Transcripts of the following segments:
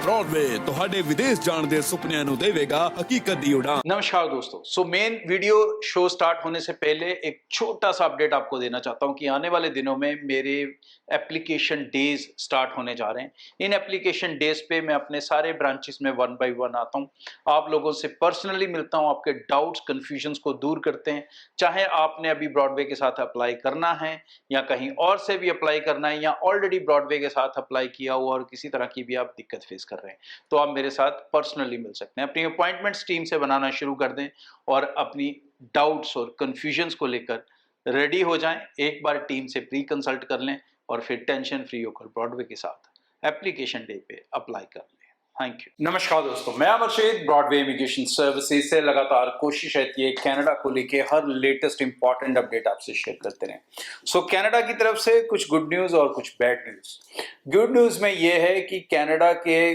Broadway ਤੁਹਾਡੇ ਵਿਦੇਸ਼ ਜਾਣ ਦੇ ਸੁਪਨਿਆਂ ਨੂੰ ਦੇਵੇਗਾ ਹਕੀਕਤ ਦੀ ਉਡਾਨ। नमस्कार दोस्तों, मेन वीडियो शो स्टार्ट होने से पहले एक छोटा सा अपडेट आपको देना चाहता हूं कि आने वाले दिनों में मेरे एप्लीकेशन डेज स्टार्ट होने जा रहे हैं। इन एप्लीकेशन डेज पे मैं अपने सारे ब्रांचेस में 1 बाय 1 आता हूं, आप लोगों से पर्सनली मिलता हूं, आपके डाउट्स कंफ्यूजन्स को दूर करते हैं। चाहे आपने अभी ब्रॉडवे के साथ अप्लाई करना है या कहीं और से भी अप्लाई करना है या ऑलरेडी ब्रॉडवे के साथ अप्लाई किया हुआ और किसी तरह की भी आप दिक्कत फेस कर रहे हैं, तो आप मेरे साथ पर्सनली मिल सकते हैं। अपनी अपॉइंटमेंट्स टीम से बनाना शुरू कर दें और अपनी डाउट्स और कंफ्यूजन्स को लेकर रेडी हो जाएं। एक बार टीम से प्री कंसल्ट कर लें और फिर टेंशन फ्री होकर ब्रॉडवे के साथ एप्लीकेशन डे पे अप्लाई कर लें। Thank you. नमस्कार दोस्तों, मैं अमरशेद, ब्रॉडवे इमिग्रेशन सर्विसेज से लगातार कोशिश रहती है कनाडा को लेके हर लेटेस्ट इंपॉर्टेंट अपडेट आपसे शेयर करते रहें। कनाडा की तरफ से कुछ गुड न्यूज और कुछ बैड न्यूज। गुड न्यूज में यह है कि कनाडा के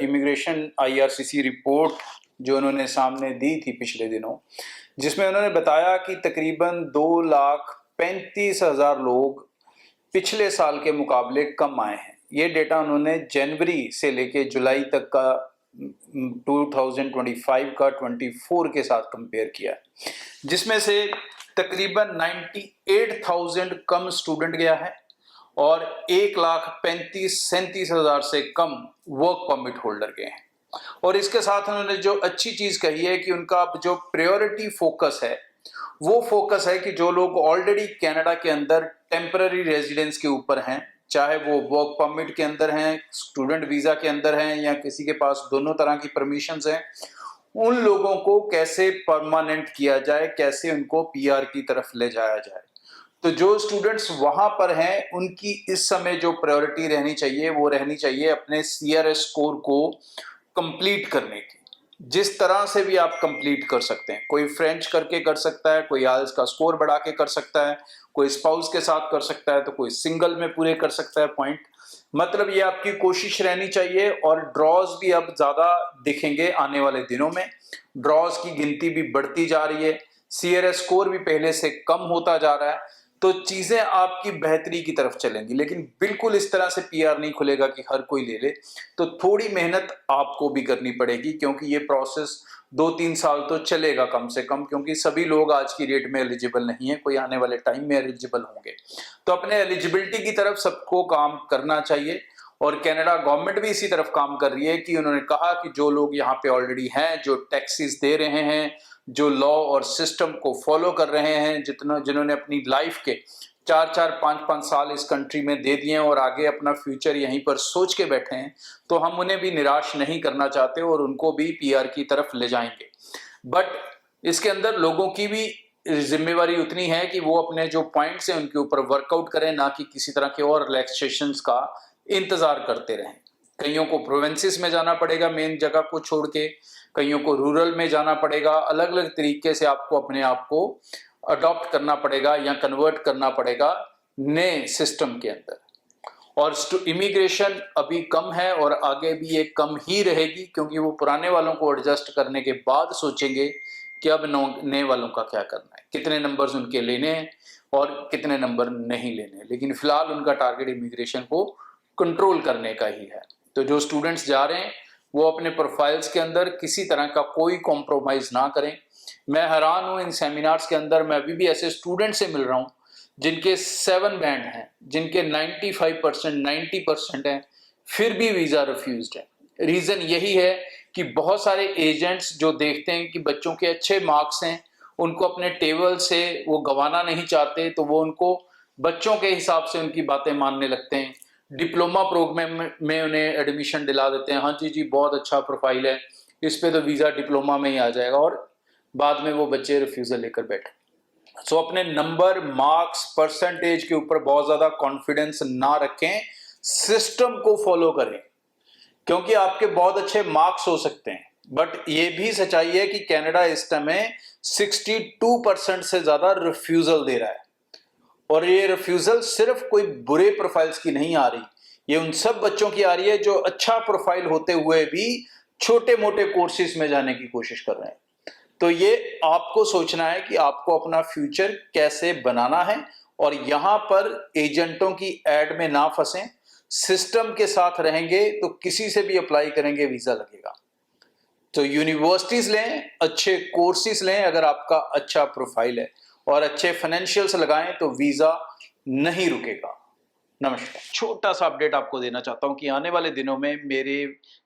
इमिग्रेशन IRCC रिपोर्ट जो उन्होंने सामने दी थी पिछले दिनों, जिसमें उन्होंने बताया कि तकरीबन 2,35,000 लोग पिछले साल के मुकाबले कम आए हैं। ये डेटा उन्होंने जनवरी से लेके जुलाई तक का 2025 का 24 के साथ कंपेयर किया, जिसमें से तकरीबन 98,000 कम स्टूडेंट गया है और 1,35,000 से कम वर्क परमिट होल्डर गए हैं। और इसके साथ उन्होंने जो अच्छी चीज कही है कि उनका जो प्रायोरिटी फोकस है वो फोकस है कि जो लोग ऑलरेडी कनाडा के अंदर टेम्पररी रेजिडेंस के ऊपर हैं, चाहे वो वर्क परमिट के अंदर हैं, स्टूडेंट वीजा के अंदर हैं या किसी के पास दोनों तरह की परमिशंस हैं, उन लोगों को कैसे परमानेंट किया जाए, कैसे उनको PR की तरफ ले जाया जाए। तो जो स्टूडेंट्स वहां पर हैं उनकी इस समय जो प्रायोरिटी रहनी चाहिए वो रहनी चाहिए अपने CRS स्कोर को कंप्लीट करने की। जिस तरह से भी आप कंप्लीट कर सकते हैं, कोई फ्रेंच करके कर सकता है, कोई IELTS का स्कोर बढ़ा के कर सकता है, कोई स्पाउस के साथ कर सकता है, तो कोई सिंगल में पूरे कर सकता है पॉइंट। मतलब ये आपकी कोशिश रहनी चाहिए। और ड्रॉज भी अब ज्यादा दिखेंगे आने वाले दिनों में, ड्रॉज की गिनती भी बढ़ती जा रही है, CRS स्कोर भी पहले से कम होता जा रहा है, तो चीजें आपकी बेहतरी की तरफ चलेंगी। लेकिन बिल्कुल इस तरह से PR नहीं खुलेगा कि हर कोई ले ले, तो थोड़ी मेहनत आपको भी करनी पड़ेगी, क्योंकि ये प्रोसेस 2-3 साल तो चलेगा कम से कम, क्योंकि सभी लोग आज की डेट में एलिजिबल नहीं है, कोई आने वाले टाइम में एलिजिबल होंगे। तो अपने एलिजिबिलिटी की तरफ सबको काम करना चाहिए और कनाडा गवर्नमेंट भी इसी तरफ काम कर रही है कि उन्होंने कहा कि जो लोग यहाँ पे ऑलरेडी हैं, जो टैक्सेस दे रहे हैं, जो लॉ और सिस्टम को फॉलो कर रहे हैं, जिन्होंने अपनी लाइफ के 4-4, 5-5 साल इस कंट्री में दे दिए हैं और आगे अपना फ्यूचर यहीं पर सोच के बैठे हैं, तो हम उन्हें भी निराश नहीं करना चाहते और उनको भी PR की तरफ ले जाएंगे। बट इसके अंदर लोगों की भी जिम्मेवारी उतनी है कि वो अपने जो पॉइंट्स हैं उनके ऊपर वर्कआउट करें, ना कि किसी तरह के और रिलैक्सेशंस का इंतजार करते रहें। कईयों को प्रोविंसेस में जाना पड़ेगा मेन जगह को छोड़ के, कईयों को रूरल में जाना पड़ेगा, अलग अलग तरीके से आपको अपने आप को अडॉप्ट करना पड़ेगा या कन्वर्ट करना पड़ेगा नए सिस्टम के अंदर। और इमिग्रेशन अभी कम है और आगे भी ये कम ही रहेगी, क्योंकि वो पुराने वालों को एडजस्ट करने के बाद सोचेंगे कि अब नए वालों का क्या करना है, कितने नंबर्स उनके लेने हैं और कितने नंबर नहीं लेने। लेकिन फिलहाल उनका टारगेट इमिग्रेशन को कंट्रोल करने का ही है। तो जो स्टूडेंट्स जा रहे हैं वो अपने प्रोफाइल्स के अंदर किसी तरह का कोई कॉम्प्रोमाइज ना करें। मैं हैरान हूं इन सेमिनार्स के अंदर, मैं अभी भी ऐसे स्टूडेंट से मिल रहा हूं जिनके 7 बैंड हैं, जिनके 95%, 90% हैं, फिर भी वीजा रिफ्यूज्ड है। रीजन यही है कि बहुत सारे एजेंट्स जो देखते हैं कि बच्चों के अच्छे मार्क्स हैं, उनको अपने टेबल से वो गंवाना नहीं चाहते, तो वो उनको बच्चों के हिसाब से उनकी बातें मानने लगते हैं। डिप्लोमा प्रोग्राम में उन्हें एडमिशन दिला देते हैं, हाँ जी बहुत अच्छा प्रोफाइल है, इस पे तो वीजा डिप्लोमा में ही आ जाएगा, और बाद में वो बच्चे रिफ्यूजल लेकर बैठे। अपने नंबर, मार्क्स, परसेंटेज के ऊपर बहुत ज्यादा कॉन्फिडेंस ना रखें, सिस्टम को फॉलो करें, क्योंकि आपके बहुत अच्छे मार्क्स हो सकते हैं, बट ये भी सच्चाई है कि कनाडा इस समय 62% से ज्यादा रिफ्यूजल दे रहा है। और ये रिफ्यूजल सिर्फ कोई बुरे प्रोफाइल्स की नहीं आ रही, ये उन सब बच्चों की आ रही है जो अच्छा प्रोफाइल होते हुए भी छोटे मोटे कोर्सेज में जाने की कोशिश कर रहे हैं। तो ये आपको सोचना है कि आपको अपना फ्यूचर कैसे बनाना है और यहां पर एजेंटों की एड में ना फंसें। सिस्टम के साथ रहेंगे तो किसी से भी अप्लाई करेंगे वीजा लगेगा। तो यूनिवर्सिटीज लें, अच्छे कोर्सेज लें, अगर आपका अच्छा प्रोफाइल है, और अच्छे फाइनेंशियल्स लगाएं तो वीजा नहीं रुकेगा। नमस्कार। छोटा सा अपडेट आपको देना चाहता हूं कि आने वाले दिनों में मेरे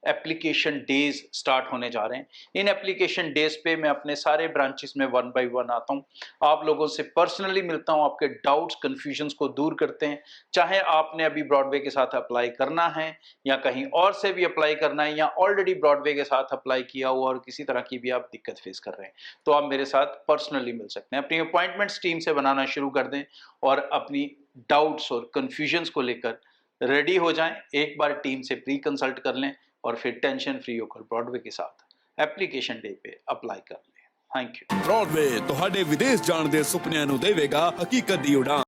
एप्लीकेशन डेज स्टार्ट होने जा रहे हैं। इन एप्लीकेशन डेज पे मैं अपने सारे ब्रांचेस में 1 बाय 1 आता हूं, आप लोगों से पर्सनली मिलता हूं, आपके डाउट्स कन्फ्यूजन्स को दूर करते हैं। चाहे आपने अभी ब्रॉडवे के साथ अप्लाई करना है या कहीं और से भी अप्लाई करना है, या ऑलरेडी ब्रॉडवे के साथ अप्लाई किया हुआ और किसी तरह की भी आप दिक्कत फेस कर रहे हैं, तो आप मेरे साथ पर्सनली मिल सकते हैं। अपनी अपॉइंटमेंट्स टीम से बनाना शुरू कर दें और अपनी डाउट्स और कंफ्यूजन्स को लेकर रेडी हो जाएं। एक बार टीम से प्री कंसल्ट कर लें और फिर टेंशन फ्री होकर ब्रॉडवे के साथ एप्लीकेशन डे पे अप्लाई कर लें। Thank you. ब्रॉडवे ਤੁਹਾਡੇ ਵਿਦੇਸ਼ ਜਾਣ ਦੇ ਸੁਪਨਿਆਂ ਨੂੰ ਦੇਵੇਗਾ ਹਕੀਕਤ ਦੀ ਉਡਾਨ।